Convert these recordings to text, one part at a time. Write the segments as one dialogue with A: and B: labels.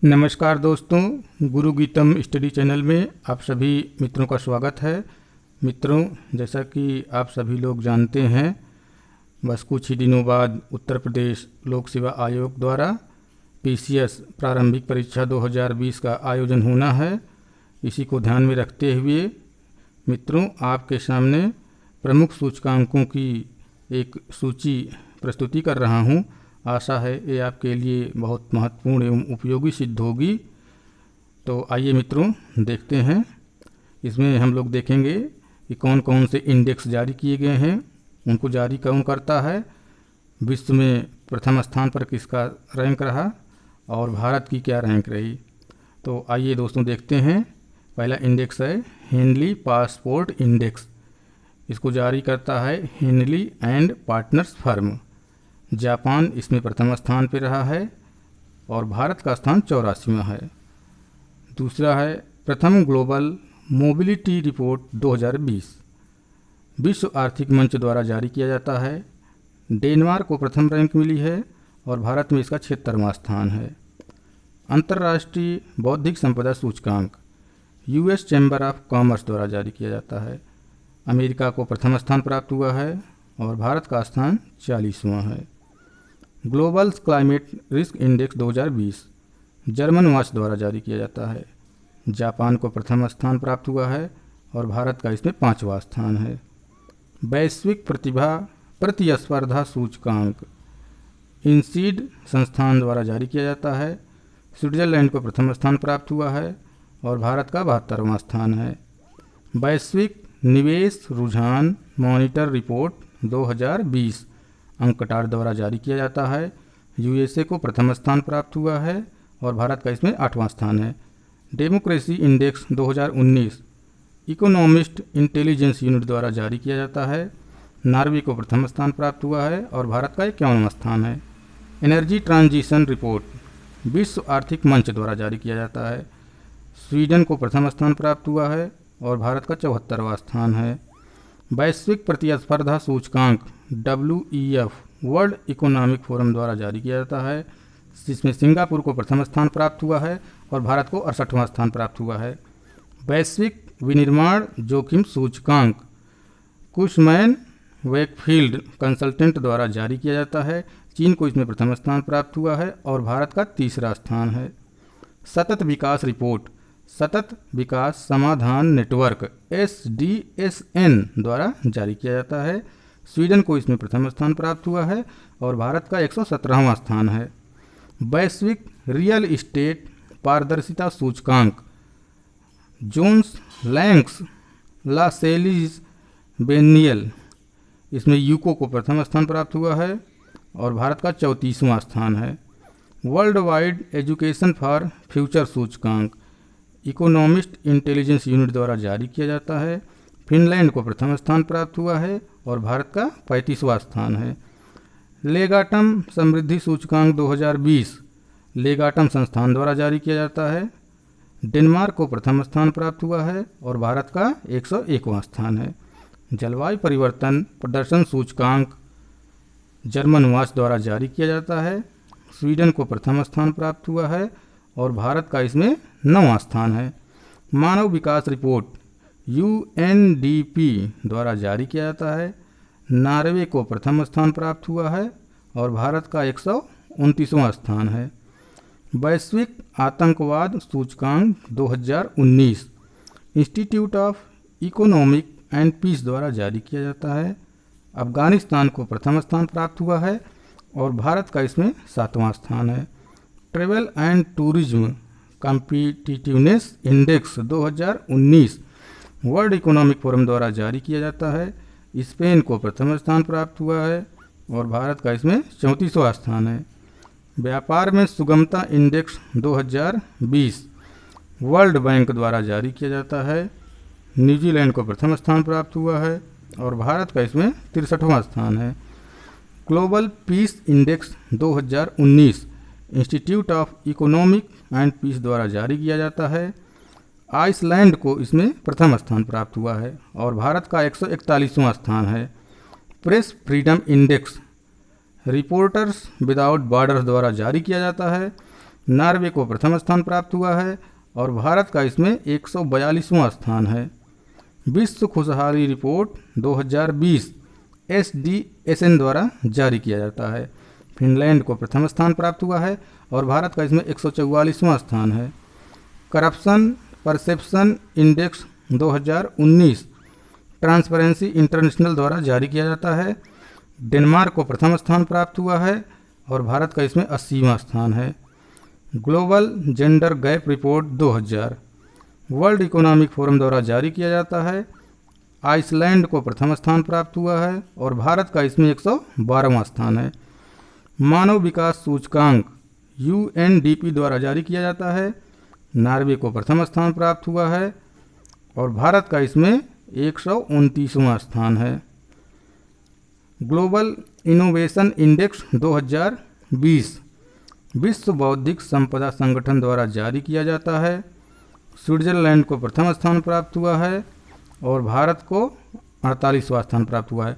A: नमस्कार दोस्तों, गुरु GITAM study channel में आप सभी मित्रों का स्वागत है। मित्रों, जैसा कि आप सभी लोग जानते हैं, बस कुछ ही दिनों बाद उत्तर प्रदेश लोक सेवा आयोग द्वारा पीसीएस प्रारंभिक परीक्षा 2020 का आयोजन होना है। इसी को ध्यान में रखते हुए मित्रों, आपके सामने प्रमुख सूचकांकों की एक सूची प्रस्तुति कर रहा हूँ। आशा है ये आपके लिए बहुत महत्वपूर्ण एवं उपयोगी सिद्ध होगी। तो आइए मित्रों, देखते हैं। इसमें हम लोग देखेंगे कि कौन कौन से इंडेक्स जारी किए गए हैं, उनको जारी कौन करता है, विश्व में प्रथम स्थान पर किसका रैंक रहा और भारत की क्या रैंक रही। तो आइए दोस्तों देखते हैं। पहला इंडेक्स है हेनली पासपोर्ट इंडेक्स। इसको जारी करता है Henley and partners firm. Japan इसमें प्रथम स्थान पर रहा है और भारत का स्थान 84वां है। दूसरा है प्रथम ग्लोबल मोबिलिटी रिपोर्ट 2020, विश्व आर्थिक मंच द्वारा जारी किया जाता है। डेनमार्क को प्रथम रैंक मिली है और भारत में इसका 76वां स्थान है। अंतर्राष्ट्रीय बौद्धिक संपदा सूचकांक यूएस चैम्बर ऑफ कॉमर्स द्वारा जारी किया जाता है। अमेरिका को प्रथम स्थान प्राप्त हुआ है और भारत का स्थान 40वां है। Global climate risk index 2020 German watch द्वारा जारी किया जाता है। जापान को प्रथम स्थान प्राप्त हुआ है और भारत का इसमें 5वां स्थान है। वैश्विक प्रतिभा प्रतिस्पर्धा सूचकांक इंसीड संस्थान द्वारा जारी किया जाता है। स्विट्जरलैंड को प्रथम स्थान प्राप्त हुआ है और भारत का 72वां स्थान है। वैश्विक निवेश रुझान मॉनिटर रिपोर्ट 2020 अंकटार द्वारा जारी किया जाता है। यूएसए को प्रथम स्थान प्राप्त हुआ है और भारत का इसमें 8वां स्थान है। Democracy index 2019 economist intelligence unit द्वारा जारी किया जाता है। नॉर्वे को प्रथम स्थान प्राप्त हुआ है और भारत का 51वां स्थान है। एनर्जी ट्रांजिशन रिपोर्ट विश्व आर्थिक मंच द्वारा जारी किया जाता है। स्वीडन को प्रथम स्थान प्राप्त हुआ है और भारत का 74वां स्थान है। वैश्विक प्रतिस्पर्धा सूचकांक WEF वर्ल्ड इकोनॉमिक फोरम द्वारा जारी किया जाता है, जिसमें सिंगापुर को प्रथम स्थान प्राप्त हुआ है और भारत को 68वां स्थान प्राप्त हुआ है। वैश्विक विनिर्माण जोखिम सूचकांक कुशमैन वेकफील्ड कंसल्टेंट द्वारा जारी किया जाता है। चीन को इसमें प्रथम स्थान प्राप्त हुआ है और भारत का 3रा स्थान है। सतत विकास रिपोर्ट सतत विकास समाधान नेटवर्क SDSN द्वारा जारी किया जाता है। स्वीडन को इसमें प्रथम स्थान प्राप्त हुआ है और भारत का 117वां स्थान है। वैश्विक रियल इस्टेट पारदर्शिता सूचकांक जोन्स लैंक्स लासेलिस बेनियल, इसमें यूको को प्रथम स्थान प्राप्त हुआ है और भारत का 34वां स्थान है। World wide education for future सूचकांक इकोनॉमिस्ट इंटेलिजेंस यूनिट द्वारा जारी किया जाता है। फिनलैंड को प्रथम स्थान प्राप्त हुआ है और भारत का 35वां स्थान है। लेगाटम समृद्धि सूचकांक 2020 लेगाटम संस्थान द्वारा जारी किया जाता है। डेनमार्क को प्रथम स्थान प्राप्त हुआ है और भारत का 101वां स्थान है। जलवायु परिवर्तन प्रदर्शन सूचकांक जर्मन वॉच द्वारा जारी किया जाता है। स्वीडन को प्रथम स्थान प्राप्त हुआ है और भारत का इसमें 9वां स्थान है। मानव विकास रिपोर्ट UNDP द्वारा जारी किया जाता है। नॉर्वे को प्रथम स्थान प्राप्त हुआ है और भारत का 129वां स्थान है। वैश्विक आतंकवाद सूचकांक 2019 institute of economic and peace द्वारा जारी किया जाता है। अफगानिस्तान को प्रथम स्थान प्राप्त हुआ है और भारत का इसमें 7वां स्थान है। Travel and tourism competitiveness index 2019 world economic forum द्वारा जारी किया जाता है। स्पेन को प्रथम स्थान प्राप्त हुआ है और भारत का इसमें 34वां स्थान है। व्यापार में सुगमता इंडेक्स 2020 वर्ल्ड बैंक द्वारा जारी किया जाता है। न्यूजीलैंड को प्रथम स्थान प्राप्त हुआ है और भारत का इसमें 63वां स्थान है। Global peace index 2019 institute of economic and peace द्वारा जारी किया जाता है। आइसलैंड को इसमें प्रथम स्थान प्राप्त हुआ है और भारत का 141वां स्थान है। Press freedom index reporters without borders द्वारा जारी किया जाता है। नॉर्वे को प्रथम स्थान प्राप्त हुआ है और भारत का इसमें 142वां स्थान है। विश्व खुशहाली रिपोर्ट 2020 SDSN द्वारा जारी किया जाता है। फिनलैंड को प्रथम स्थान प्राप्त हुआ है और भारत का इसमें 144वां स्थान है। Corruption perception index 2019 transparency international द्वारा जारी किया जाता है। डेनमार्क को प्रथम स्थान प्राप्त हुआ है और भारत का इसमें 80वां स्थान है। Global gender gap report 2000 world economic forum द्वारा जारी किया जाता है। आइसलैंड को प्रथम स्थान प्राप्त हुआ है और भारत का इसमें 112वां स्थान है। मानव विकास सूचकांक UNDP द्वारा जारी किया जाता है। नॉर्वे को प्रथम स्थान प्राप्त हुआ है और भारत का इसमें 129वां स्थान है। ग्लोबल इनोवेशन इंडेक्स 2020 विश्व बौद्धिक संपदा संगठन द्वारा जारी किया जाता है। स्विट्जरलैंड को प्रथम स्थान प्राप्त हुआ है और भारत को 48वां स्थान प्राप्त हुआ है।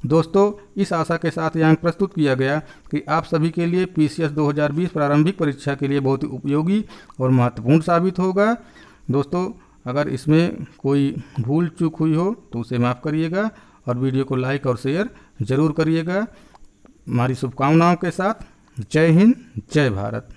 A: दोस्तों, इस आशा के साथ यह अंक प्रस्तुत किया गया कि आप सभी के लिए PCS 2020 प्रारंभिक परीक्षा के लिए बहुत ही उपयोगी और महत्वपूर्ण साबित होगा। दोस्तों, अगर इसमें कोई भूल चूक हुई हो तो उसे माफ़ करिएगा और वीडियो को लाइक और शेयर ज़रूर करिएगा। हमारी शुभकामनाओं के साथ जय हिंद, जय भारत।